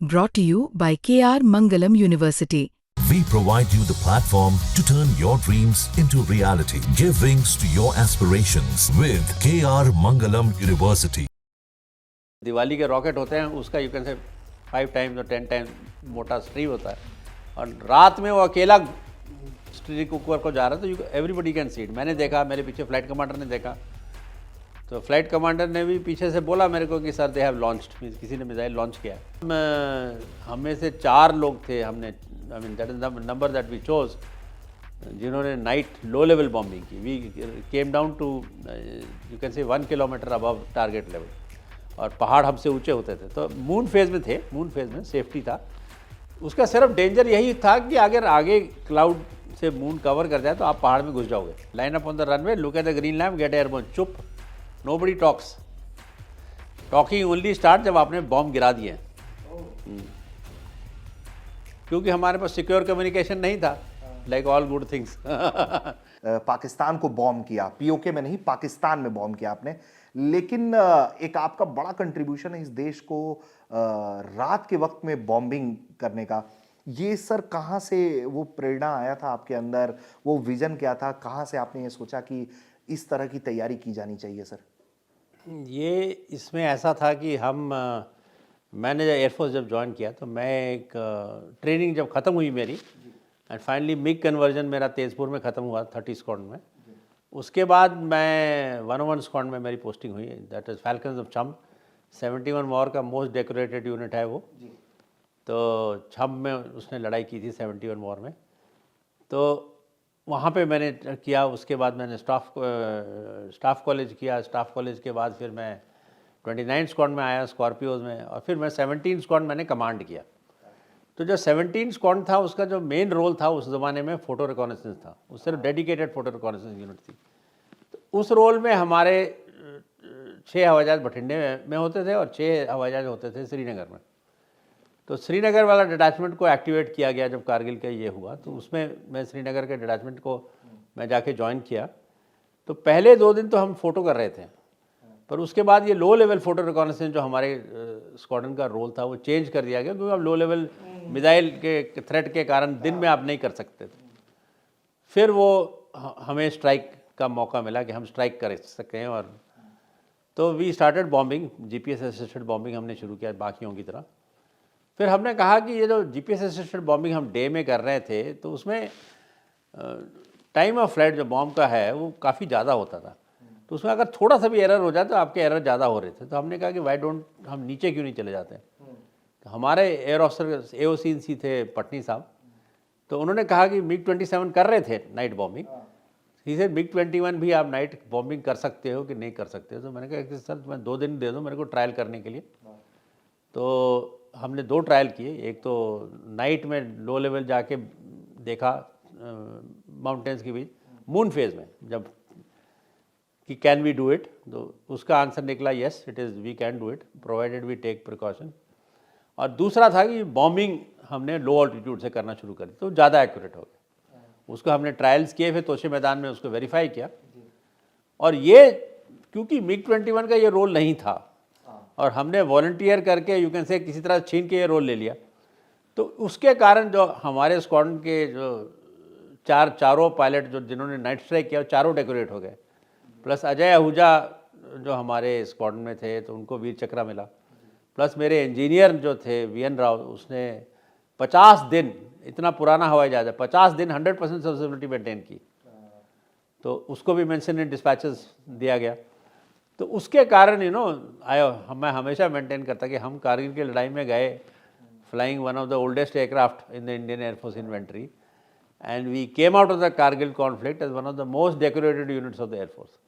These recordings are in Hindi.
Brought to you by KR Mangalam University. We provide you the platform to turn your dreams into reality. Give wings to your aspirations with KR Mangalam University. Diwali के रॉकेट होते हैं, उसका यू कैन से 5 टाइम्स और 10 टाइम्स मोटा स्ट्रीम होता है, और रात में वो अकेला स्ट्रीम कुकर को जा रहा है, तो एवरीबडी कैन सी इट। मैंने देखा, मेरे पीछे फ्लाइट कमांडर ने देखा, तो फ्लाइट कमांडर ने भी पीछे से बोला मेरे को कि सर दे हैव लॉन्च्ड, किसी ने मिसाइल लॉन्च किया। हमें से 4 लोग थे, हमने I mean that is the number that we chose, जिन्होंने नाइट लो लेवल बॉम्बिंग की। We came down to you can say 1 kilometre above target level, और पहाड़ हमसे ऊंचे होते थे, तो मून फेज में थे, मून फेज में सेफ्टी था। उसका सिर्फ डेंजर यही था कि अगर आगे क्लाउड से मून कवर कर जाए तो आप पहाड़ में घुस जाओगे। Line up on the runway, look at the green lamp, get airborne, चुप, nobody talks. Talking only start जब आपने बॉम्ब गिरा दिए, क्योंकि हमारे पास सिक्योर कम्युनिकेशन नहीं था, like all good things. Pakistan को बॉम्ब किया, पीओके में नहीं, पाकिस्तान में बॉम्ब किया आपने। लेकिन एक आपका बड़ा कंट्रीब्यूशन है इस देश को रात के वक्त में बॉम्बिंग करने का। ये सर कहाँ से वो प्रेरणा आया था आपके अंदर, वो विजन क्या था, कहाँ से आपने ये सोचा कि इस तरह की तैयारी की जानी चाहिए सर? ये इसमें ऐसा था कि मैंने एयरफोर्स जब ज्वाइन किया, तो मैं एक ट्रेनिंग जब ख़त्म हुई मेरी, एंड फाइनली मिग कन्वर्जन मेरा तेज़पुर में ख़त्म हुआ 30 स्क्वाड में। उसके बाद मैं 101 स्क्वाड में मेरी पोस्टिंग हुई, दैट इज़ फैल्कन्स ऑफ छम। 71 वॉर का मोस्ट डेकोरेटेड यूनिट है वो। तो छम में उसने लड़ाई की थी 71 वॉर में, तो वहाँ पे मैंने किया। उसके बाद मैंने स्टाफ कॉलेज किया। स्टाफ कॉलेज के बाद फिर मैं 29 स्क्वाड में आया, स्कॉर्पियोज में, और फिर मैं 17 स्क्वाड मैंने कमांड किया। तो जो 17 स्क्वाड था, उसका जो मेन रोल था उस ज़माने में फ़ोटो रिकॉनेसेंस था। उस सिर्फ डेडिकेटेड फ़ोटो रिकॉनेसेंस यूनिट थी। तो उस रोल में हमारे 6 हवाई जहाज़ बठिंडे में होते थे और 6 हवाई जहाज़ होते थे श्रीनगर में। तो श्रीनगर वाला डिटैचमेंट को एक्टिवेट किया गया जब कारगिल का ये हुआ, तो उसमें मैं श्रीनगर के डिटैचमेंट को मैं जाके ज्वाइन किया। तो पहले 2 दिन तो हम फ़ोटो कर रहे थे, पर उसके बाद ये लो लेवल फ़ोटो रिकॉनेसेंस जो हमारे स्क्वाड्रन का रोल था वो चेंज कर दिया गया, क्योंकि अब लो लेवल मिसाइल के थ्रेट के कारण दिन में आप नहीं कर सकते थे। फिर वो हमें स्ट्राइक का मौका मिला कि हम स्ट्राइक कर सकें, और तो we started bombing, GPS assisted bombing हमने शुरू किया बाकियों की तरह। फिर हमने कहा कि ये जो जीपीएस असिस्टेड बॉम्बिंग हम डे में कर रहे थे, तो उसमें टाइम ऑफ फ्लाइट जो बॉम्ब का है वो काफ़ी ज़्यादा होता था। तो उसमें अगर थोड़ा सा भी एरर हो जाए तो आपके एरर ज़्यादा हो रहे थे। तो हमने कहा कि वाई डोंट हम नीचे क्यों नहीं चले जाते। तो हमारे एयर ऑफिसर AOC थे पटनी साहब, तो उन्होंने कहा कि मिग 27 कर रहे थे नाइट बॉम्बिंग, ही से मिग 21 भी आप नाइट बॉम्बिंग कर सकते हो कि नहीं कर सकते हो। तो मैंने कहा कि सर मैं 2 दिन दे दो मेरे को ट्रायल करने के लिए। तो हमने 2 ट्रायल किए। एक तो नाइट में लो लेवल जाके देखा माउंटेन्स के बीच मून फेज में, जब कि कैन वी डू इट, तो उसका आंसर निकला yes it is we can do it provided we take precaution. और दूसरा था कि बॉम्बिंग हमने लो ऑल्टीट्यूड से करना शुरू कर दी, तो ज़्यादा एक्यूरेट हो गया। उसको हमने ट्रायल्स किए, फिर तोशे मैदान में उसको वेरीफाई किया। और ये क्योंकि मिग 21 का ये रोल नहीं था, और हमने वॉलंटियर करके यू कैन से किसी तरह छीन के ये रोल ले लिया, तो उसके कारण जो हमारे स्क्वाड्रन के जो चारों पायलट जो जिन्होंने नाइट स्ट्राइक किया, चारों डेकोरेट हो गए। प्लस अजय आहूजा जो हमारे स्क्वाड्रन में थे, तो उनको वीर चक्र मिला। प्लस मेरे इंजीनियर जो थे VN राव, उसने 50 दिन, इतना पुराना हवाई जहाज है, 50 दिन 100% सर्विसिबिलिटी मेंटेन की, तो उसको भी मेंशन इन डिस्पैचेस दिया गया। तो उसके कारण मैं हमेशा मेंटेन करता कि हम कारगिल की लड़ाई में गए flying one of the oldest aircraft in the Indian air force inventory, and we came out of the Kargil conflict as one of the most decorated units of the air force.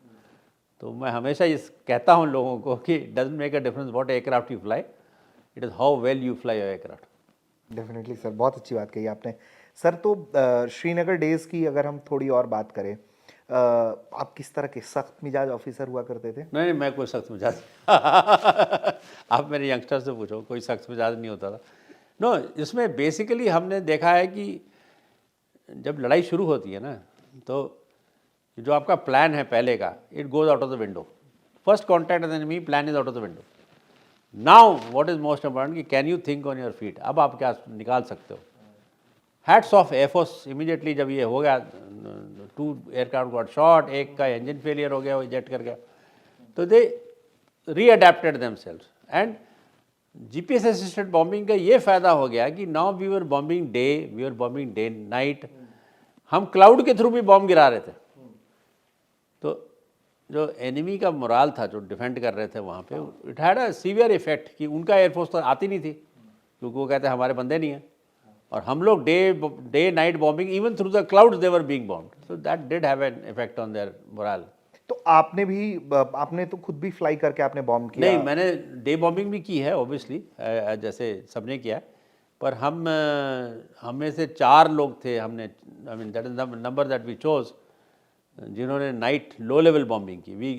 तो मैं हमेशा इस कहता हूँ लोगों को कि doesn't make a difference what aircraft you fly, it is how well you fly your aircraft. Definitely sir, बहुत अच्छी बात कही आपने। सर तो श्रीनगर डेज की अगर हम थोड़ी और बात करें, आप किस तरह के सख्त मिजाज ऑफिसर हुआ करते थे? नहीं, मैं कोई सख्त मिजाज आप मेरे यंगस्टर से पूछो, कोई सख्त मिजाज नहीं होता था। नो, इसमें बेसिकली हमने देखा है कि जब लड़ाई शुरू होती है ना, तो जो आपका प्लान है पहले का, it goes out of the window. First contact with enemy, plan is out of the window. Now what is most important कि can you think on your feet, अब आप क्या निकाल सकते हो। हैट्स ऑफ एयरफोर्स, इमीडिएटली जब ये हो गया 2 एयरक्राफ्ट गॉट शॉट, एक का इंजन फेलियर हो गया, वो इजेक्ट कर गया, तो they readapted themselves. And GPS assisted bombing का ये फ़ायदा हो गया कि now we were bombing day, we were bombing day night, हम क्लाउड के थ्रू भी बॉम्ब गिरा रहे थे। तो जो एनिमी का मोराल था, जो डिफेंड कर रहे थे वहाँ पे, it had a severe effect कि उनका एयरफोर्स तो आती नहीं थी, क्योंकि वो कहते हमारे बंदे नहीं हैं, और हम लोग day night bombing, even through the clouds they were being bombed, so that did have an effect on their morale. तो आपने तो खुद भी फ्लाई करके आपने बॉम्ब किया? नहीं, मैंने डे बॉम्बिंग भी की है ऑब्वियसली, जैसे सबने किया, पर हम में से 4 लोग थे, हमने, I mean that is the number that we chose, जिन्होंने नाइट लो लेवल बॉम्बिंग की। We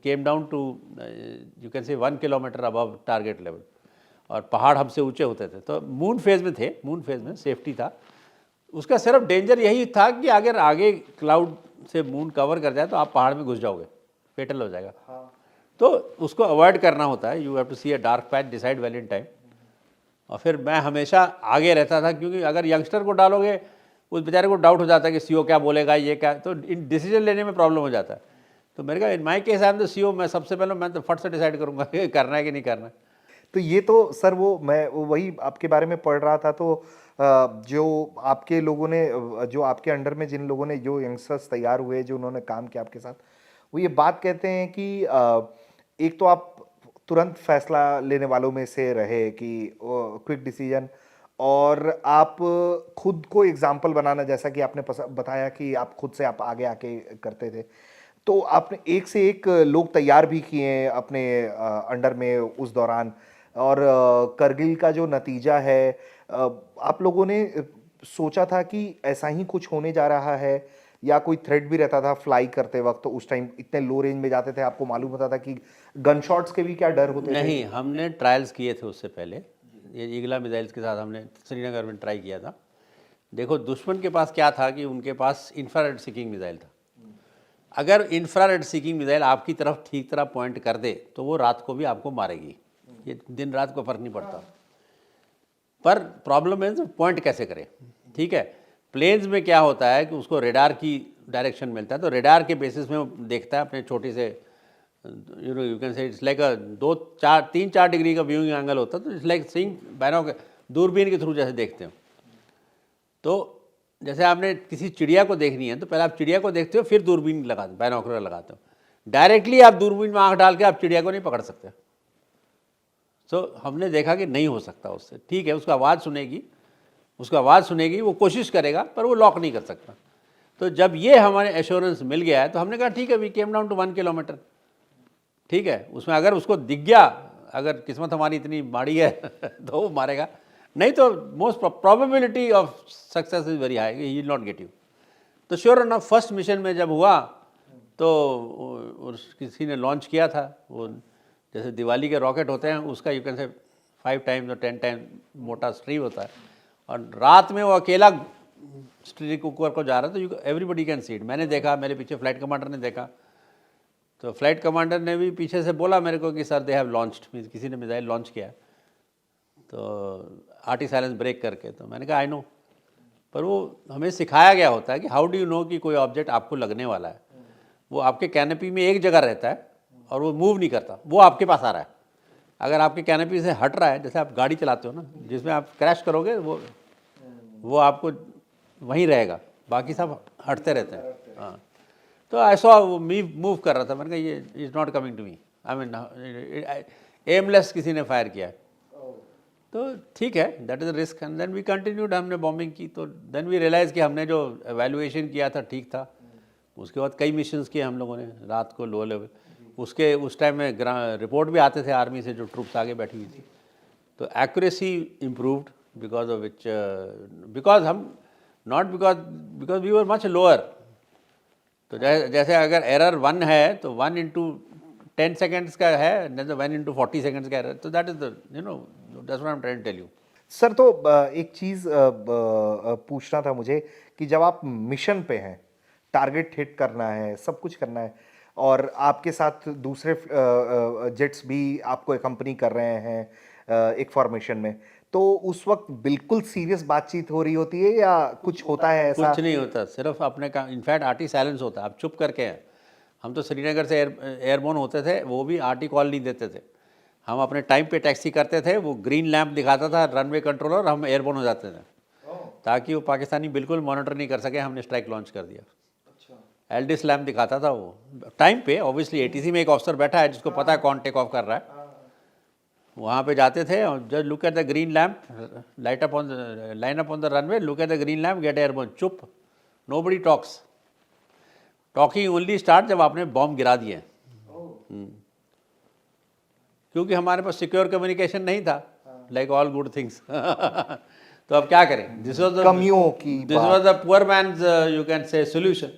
came down to you can say 1 kilometre above target level, और पहाड़ हमसे ऊंचे होते थे, तो मून फेज में थे, मून फेज में सेफ्टी था। उसका सिर्फ डेंजर यही था कि अगर आगे क्लाउड से मून कवर कर जाए तो आप पहाड़ में घुस जाओगे, फेटल हो जाएगा। तो उसको अवॉइड करना होता है, you have to see a dark patch, decide well in time. और फिर मैं हमेशा आगे रहता था, क्योंकि अगर यंगस्टर को डालोगे, उस बेचारे को डाउट हो जाता है कि सीओ क्या बोलेगा, ये क्या, तो इन डिसीजन लेने में प्रॉब्लम हो जाता है। तो मेरे कहा in my case I am the CO, मैं सबसे पहले मैं तो फट से डिसाइड करूँगा कि करना है कि नहीं करना है। तो ये तो सर मैं वही आपके बारे में पढ़ रहा था, तो जो आपके लोगों ने, जो आपके अंडर में जिन लोगों ने, जो यंगस्टर्स तैयार हुए, जो उन्होंने काम किया आपके साथ, वो ये बात कहते हैं कि एक तो आप तुरंत फैसला लेने वालों में से रहे कि क्विक डिसीजन, और आप खुद को एग्जाम्पल बनाना, जैसा कि आपने बताया कि आप खुद से आप आगे आके करते थे, तो आपने एक से एक लोग तैयार भी किए अपने अंडर में उस दौरान। और करगिल का जो नतीजा है, आप लोगों ने सोचा था कि ऐसा ही कुछ होने जा रहा है, या कोई थ्रेट भी रहता था फ्लाई करते वक्त? तो उस टाइम इतने लो रेंज में जाते थे, आपको मालूम होता था कि गन शॉट्स के भी क्या डर होते थे? नहीं, हमने ट्रायल्स किए थे उससे पहले, ये ईगला मिसाइल्स के साथ हमने श्रीनगर में ट्राई किया था। देखो दुश्मन के पास क्या था कि उनके पास इंफ्रारेड सीकिंग मिसाइल था। अगर इंफ्रारेड सीकिंग मिसाइल आपकी तरफ ठीक तरह पॉइंट कर दे तो वो रात को भी आपको मारेगी, ये दिन रात को फर्क नहीं पड़ता। पर प्रॉब्लम है तो पॉइंट कैसे करें, ठीक है। प्लेन्स में क्या होता है कि उसको रेडार की डायरेक्शन मिलता है, तो रेडार के बेसिस में वो देखता है अपने छोटे से, यू कैन से इट्स लाइक अ 3-4 डिग्री का व्यूइंग एंगल होता है, तो इट्स लाइक सीइंग बाइनोकुलर, दूरबीन के थ्रू जैसे देखते हो। तो जैसे आपने किसी चिड़िया को देखनी है तो पहले आप चिड़िया को देखते हो, फिर दूरबीन लगाते, बाइनोकुलर लगाते हो। डायरेक्टली आप दूरबीन में आँख डाल के आप चिड़िया को नहीं पकड़ सकते। तो हमने देखा कि नहीं हो सकता उससे, ठीक है, उसका आवाज़ सुनेगी, वो कोशिश करेगा, पर वो लॉक नहीं कर सकता। तो जब ये हमारे एश्योरेंस मिल गया है तो हमने कहा ठीक है, we came down to 1 kilometre, ठीक है। उसमें अगर उसको दिख गया, अगर किस्मत हमारी इतनी माड़ी है तो वो मारेगा, नहीं तो most probability of success is very high, he will not get you. तो श्योर एनफ फर्स्ट मिशन में जब हुआ तो किसी ने लॉन्च किया था, वो जैसे दिवाली के रॉकेट होते हैं, उसका यू कैन से 5 टाइम्स और 10 टाइम्स मोटा स्ट्रीम होता है, और रात में वो अकेला स्ट्रीक ऊपर को जा रहा है, तो एवरीबडी कैन सी इट। मैंने देखा, मेरे पीछे फ्लाइट कमांडर ने देखा, तो फ्लाइट कमांडर ने भी पीछे से बोला मेरे को कि sir they have launched, means किसी ने मिसाइल लॉन्च किया, तो आर्टी साइलेंस ब्रेक करके। तो मैंने कहा आई नो, पर वो हमें सिखाया गया होता है कि हाउ डू यू नो कि कोई ऑब्जेक्ट आपको लगने वाला है। वो आपके कैनपी में एक जगह रहता है और वो मूव नहीं करता, वो आपके पास आ रहा है। अगर आपके कैनपी से हट रहा है, जैसे आप गाड़ी चलाते हो ना, जिसमें आप क्रैश करोगे, वो आपको वहीं रहेगा, बाकी सब हटते रहते हैं। हाँ, तो ऐसा वो मूव कर रहा था, मैंने कहा ये is not coming to me, I mean aimless किसी ने फायर किया है, तो ठीक है, that is a risk. And then we continued, हमने बॉम्बिंग की, तो देन वी रियलाइज़ कि हमने जो एवेल्युएशन किया था ठीक था। उसके बाद कई मिशंस किए हम लोगों ने रात को लो लेवल, उसके उस टाइम में रिपोर्ट भी आते थे आर्मी से, जो ट्रूप्स आगे बैठी हुई थी, तो accuracy improved because of which, because हम not because we were much lower. तो जैसे अगर एरर 1 है तो 1 into 10 seconds का है, नहीं तो 1 into 40 seconds का एरर, तो that is the that's what I am trying to tell you. Sir, तो एक चीज़ पूछना था मुझे कि जब आप मिशन पे हैं, टारगेट हिट करना है, सब कुछ करना है, और आपके साथ दूसरे जेट्स भी आपको एक्कम्पनी कर रहे हैं एक फॉर्मेशन में, तो उस वक्त बिल्कुल सीरियस बातचीत हो रही होती है या कुछ होता है ऐसा? कुछ नहीं होता, सिर्फ अपने का इनफैक्ट आरटी साइलेंस होता है, आप चुप करके हैं। हम तो श्रीनगर से एयरबोर्न होते थे, वो भी आरटी कॉल नहीं देते थे। हम अपने टाइम पे टैक्सी करते थे, वो ग्रीन लैंप दिखाता था रनवे कंट्रोलर, हम एयरबोर्न हो जाते थे, ताकि वो पाकिस्तानी बिल्कुल मॉनिटर नहीं कर सके। हमने स्ट्राइक लॉन्च कर दिया। एलडीएस लैंप दिखाता था वो टाइम पे। ऑब्वियसली एटीसी में एक ऑफिसर बैठा है जिसको पता है कौन टेक ऑफ कर रहा है। वहाँ पे जाते थे और just look at the green lamp, light up on line up on the runway, look at the green lamp, get airborne. चुप, nobody talks. Talking only start जब आपने बॉम्ब गिरा दिए। क्योंकि हमारे पास सिक्योर कम्युनिकेशन नहीं था, लाइक ऑल गुड थिंग्स। तो अब क्या करें? दिस वाज द कमियों की this was the poor man's you can say solution.